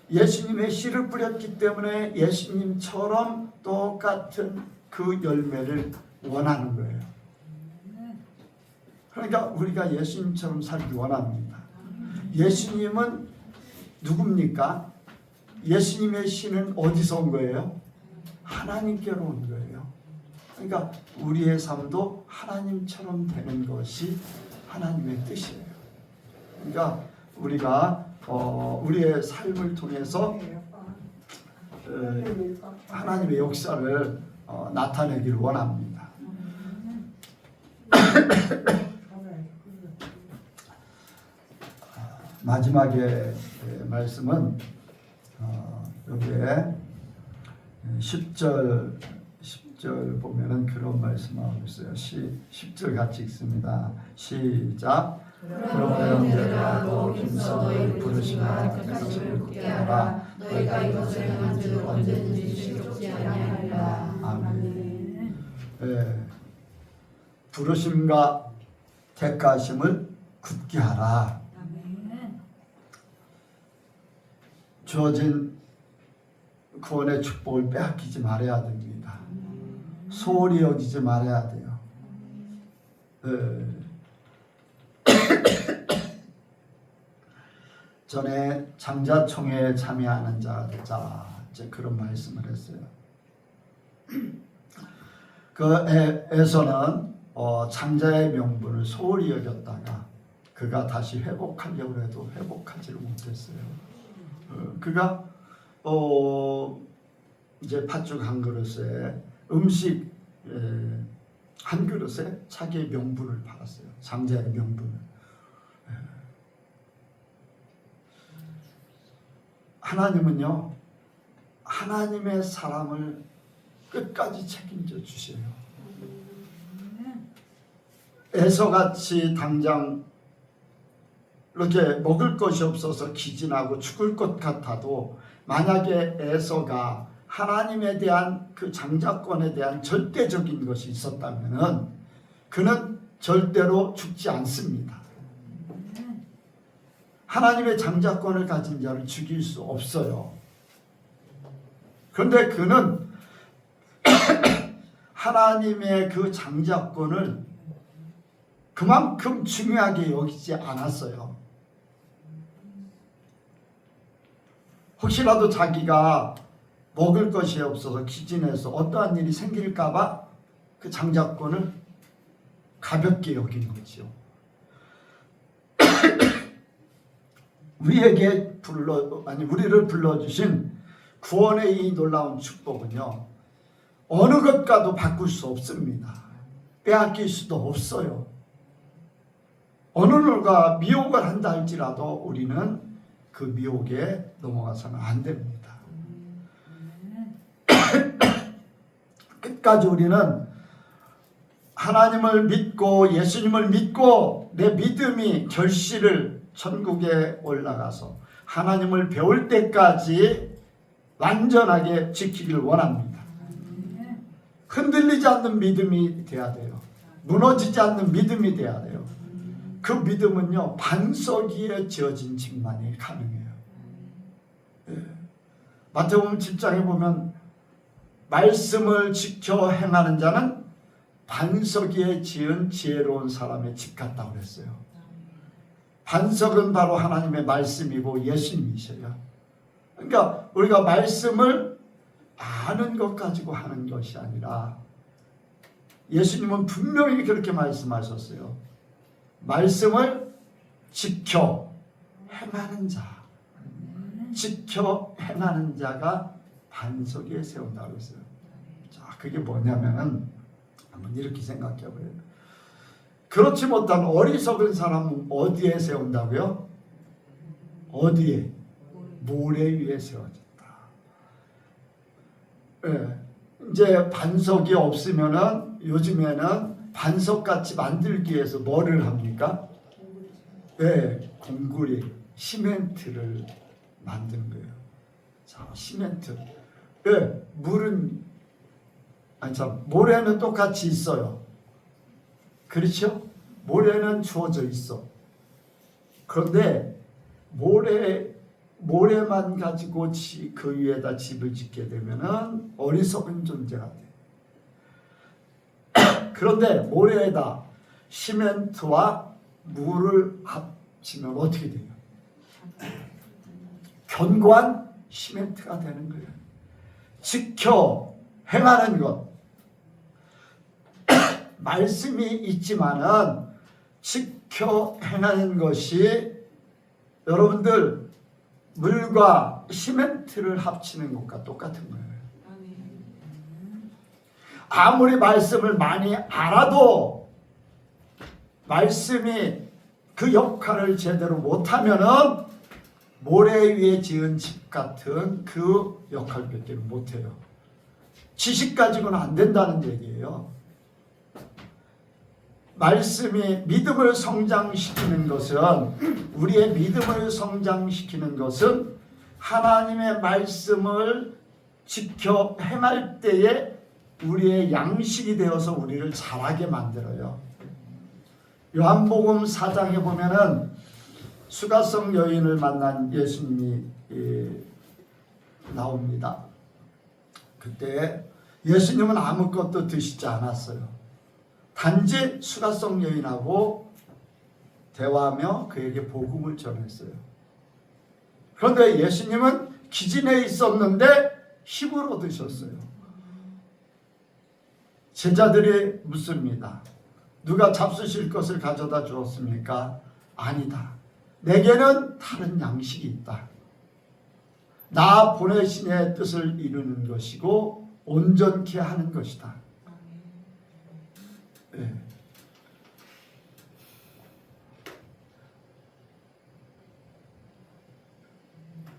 예수님의 씨를 뿌렸기 때문에 예수님처럼 똑같은 그 열매를 원하는 거예요. 그러니까 우리가 예수님처럼 살기 원합니다. 예수님은 누굽니까? 예수님의 씨는 어디서 온 거예요? 하나님께로 온 거예요. 그러니까 우리의 삶도 하나님처럼 되는 것이 하나님의 뜻이에요. 그러니까 우리가 우리의 삶을 통해서 하나님의 역사를 나타내기를 원합니다. 마지막에 말씀은 여기에 10절 보면은 그런 말씀하고 있어요. 10절 같이 읽습니다. 시작. 그러므로 형제들아 또 힘써 너희 부르심과 택하심을 굳게 하라. 너희가 이것을 행한즉 언제든지 실족지 아니하리라. 아멘. 부르심과 택하심을 굳게 하라. 주어진 구원의 축복을 빼앗기지 말아야 됩니다. 소홀히 여기지 말아야 돼요. 전에 장자총회에 참여하는 자가 되자 이제 그런 말씀을 했어요. 그 에서는 장자의 명분을 소홀히 여겼다가 그가 다시 회복하려고 해도 회복하지를 못했어요. 그가 이제 팥죽 한 그릇에 음식 한 그릇에 자기의 명분을 팔았어요. 장자의 명분을. 하나님은요, 하나님의 사람을 끝까지 책임져 주세요. 에서같이 당장 이렇게 먹을 것이 없어서 기진하고 죽을 것 같아도 만약에 에서가 하나님에 대한 그 장자권에 대한 절대적인 것이 있었다면은 그는 절대로 죽지 않습니다. 하나님의 장자권을 가진 자를 죽일 수 없어요. 그런데 그는 하나님의 그 장자권을 그만큼 중요하게 여기지 않았어요. 혹시라도 자기가 먹을 것이 없어서 기진해서 어떠한 일이 생길까봐 그 장자권을 가볍게 여긴 거죠. 우리를 불러주신 구원의 이 놀라운 축복은요, 어느 것과도 바꿀 수 없습니다. 빼앗길 수도 없어요. 어느 누가 미혹을 한다 할지라도 우리는 그 미혹에 넘어가서는 안 됩니다. 끝까지 우리는 하나님을 믿고 예수님을 믿고 내 믿음이 결실을 천국에 올라가서 하나님을 배울 때까지 완전하게 지키기를 원합니다. 흔들리지 않는 믿음이 돼야 돼요. 무너지지 않는 믿음이 돼야 돼요. 그 믿음은요, 반석 위에 지어진 집만이 가능해요. 예. 마태복음 10장에 보면 말씀을 지켜 행하는 자는 반석 위에 지은 지혜로운 사람의 집 같다고 그랬어요. 반석은 바로 하나님의 말씀이고 예수님이셔요. 그러니까 우리가 말씀을 아는 것 가지고 하는 것이 아니라 예수님은 분명히 그렇게 말씀하셨어요. 말씀을 지켜 행하는 자, 지켜 행하는 자가 반석 위에 세운다고 했어요. 자, 그게 뭐냐면은 한번 이렇게 생각해 보세요. 그렇지 못한 어리석은 사람은 어디에 세운다고요? 어디에? 모래 위에 세워진다. 예. 이제 반석이 없으면은 요즘에는 반석같이 만들기 위해서 뭐를 합니까? 예, 공구리, 시멘트를 만든 거예요. 자, 시멘트. 예, 물은 모래는 똑같이 있어요. 그렇죠? 모래는 주어져 있어. 그런데 모래만 가지고 그 위에다 집을 짓게 되면은 어리석은 존재가 돼. 그런데 모래에다 시멘트와 물을 합치면 어떻게 돼요? 견고한 시멘트가 되는 거예요. 지켜 행하는 것. 말씀이 있지만은 지켜 행하는 것이 여러분들 물과 시멘트를 합치는 것과 똑같은 거예요. 아무리 말씀을 많이 알아도 말씀이 그 역할을 제대로 못하면은 모래 위에 지은 집 같은 그 역할밖에 못해요. 지식 가지고는 안 된다는 얘기예요. 말씀이 믿음을 성장시키는 것은, 우리의 믿음을 성장시키는 것은 하나님의 말씀을 지켜 행할 때에 우리의 양식이 되어서 우리를 자라게 만들어요. 요한복음 4장에 보면은 수가성 여인을 만난 예수님이 나옵니다. 그때 예수님은 아무것도 드시지 않았어요. 단지 수가성 여인하고 대화하며 그에게 복음을 전했어요. 그런데 예수님은 기진에 있었는데 힘으로 드셨어요. 제자들이 묻습니다. 누가 잡수실 것을 가져다 주었습니까? 아니다. 내게는 다른 양식이 있다. 나 보내신 이의 뜻을 이루는 것이고 온전케 하는 것이다. 네.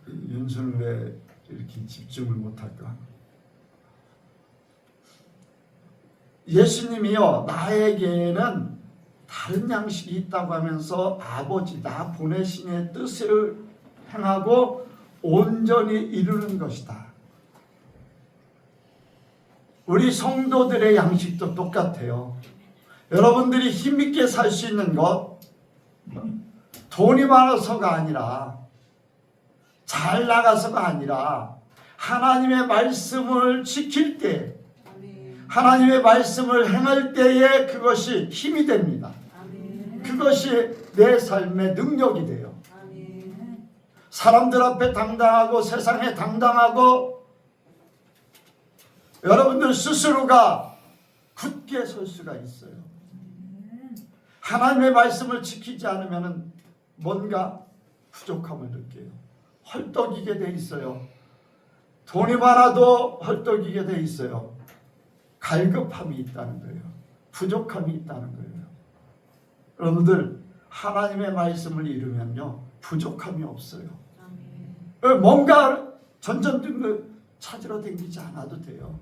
윤수는 왜 이렇게 집중을 못할까? 예수님이요, 나에게는 다른 양식이 있다고 하면서 아버지 나 보내신 이의 뜻을 행하고 온전히 이루는 것이다. 우리 성도들의 양식도 똑같아요. 여러분들이 힘있게 살 수 있는 것, 돈이 많아서가 아니라, 잘 나가서가 아니라, 하나님의 말씀을 지킬 때, 하나님의 말씀을 행할 때에 그것이 힘이 됩니다. 그것이 내 삶의 능력이 돼요. 사람들 앞에 당당하고 세상에 당당하고 여러분들 스스로가 굳게 설 수가 있어요. 하나님의 말씀을 지키지 않으면 뭔가 부족함을 느껴요. 헐떡이게 돼 있어요. 돈이 많아도 헐떡이게 돼 있어요. 갈급함이 있다는 거예요. 부족함이 있다는 거예요. 여러분들 하나님의 말씀을 잃으면요 부족함이 없어요. 뭔가 전전등을 찾으러 다니지 않아도 돼요.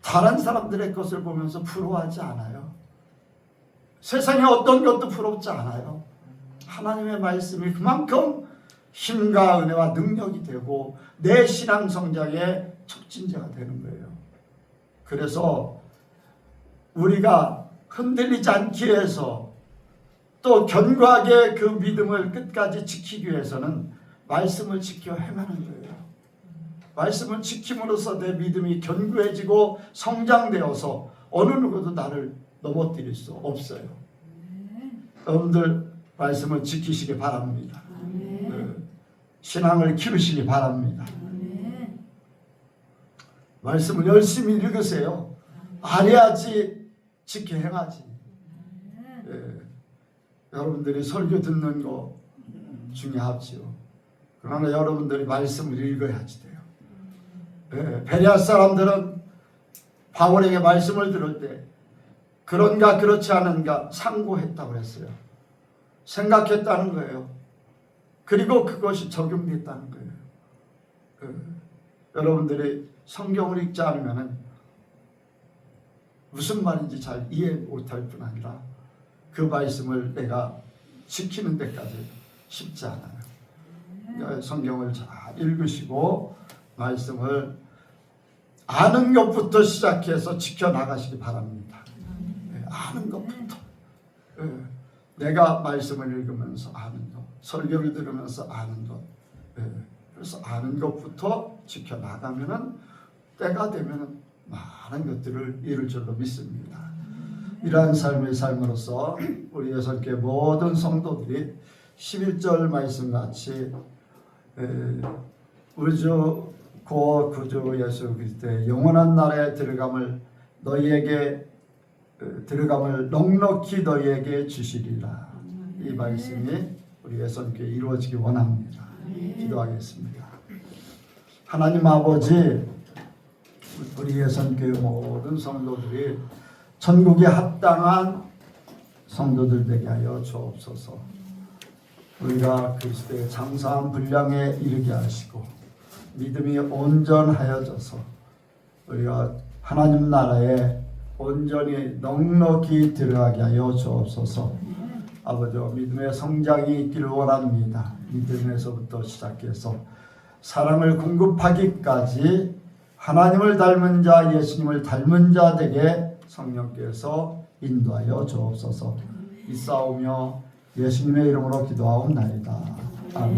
다른 사람들의 것을 보면서 부러워하지 않아요. 세상에 어떤 것도 부럽지 않아요. 하나님의 말씀이 그만큼 힘과 은혜와 능력이 되고 내 신앙 성장에 촉진제가 되는 거예요. 그래서 우리가 흔들리지 않기 위해서 또 견고하게 그 믿음을 끝까지 지키기 위해서는 말씀을 지켜 행하는 거예요. 말씀을 지킴으로써 내 믿음이 견고해지고 성장되어서 어느 누구도 나를 넘어뜨릴 수 없어요. 여러분들 말씀을 지키시기 바랍니다. 신앙을 키우시기 바랍니다. 말씀을 열심히 읽으세요. 알아야지 지켜 행하지. 여러분들이 설교 듣는 거 중요하지요. 그러나 여러분들이 말씀을 읽어야지 돼요. 베레아 사람들은 바울에게 말씀을 들을 때 그런가 그렇지 않은가 상고했다고 했어요. 생각했다는 거예요. 그리고 그것이 적용됐다는 거예요. 여러분들이 성경을 읽지 않으면 무슨 말인지 잘 이해 못할 뿐 아니라 그 말씀을 내가 지키는 데까지 쉽지 않아요. 성경을 잘 읽으시고 말씀을 아는 것부터 시작해서 지켜나가시기 바랍니다. 아는 것부터. 내가 말씀을 읽으면서 아는 것, 설교를 들으면서 아는 것. 그래서 아는 것부터 지켜나가면은 때가 되면은 많은 것들을 이룰 줄로 믿습니다. 이러한 삶의 삶으로서 우리 예선교회 모든 성도들이 11절 말씀같이 우주 고 구주 예수 그리스도의 영원한 나라에 들어감을 넉넉히 너희에게 주시리라. 이 말씀이 우리 예선교회에 이루어지기 원합니다. 기도하겠습니다. 하나님 아버지, 우리 예선교회 모든 성도들이 천국에 합당한 성도들 되게 하여 주옵소서. 우리가 그리스도의 장사한 분량에 이르게 하시고 믿음이 온전하여져서 우리가 하나님 나라에 온전히 넉넉히 들어가게 하여 주옵소서. 아버지, 믿음의 성장이 있기를 원합니다. 믿음에서부터 시작해서 사랑을 공급하기까지 하나님을 닮은 자, 예수님을 닮은 자 되게 성령께서 인도하여 주옵소서. 이 싸우며 예수님의 이름으로 기도하옵나이다. 아멘.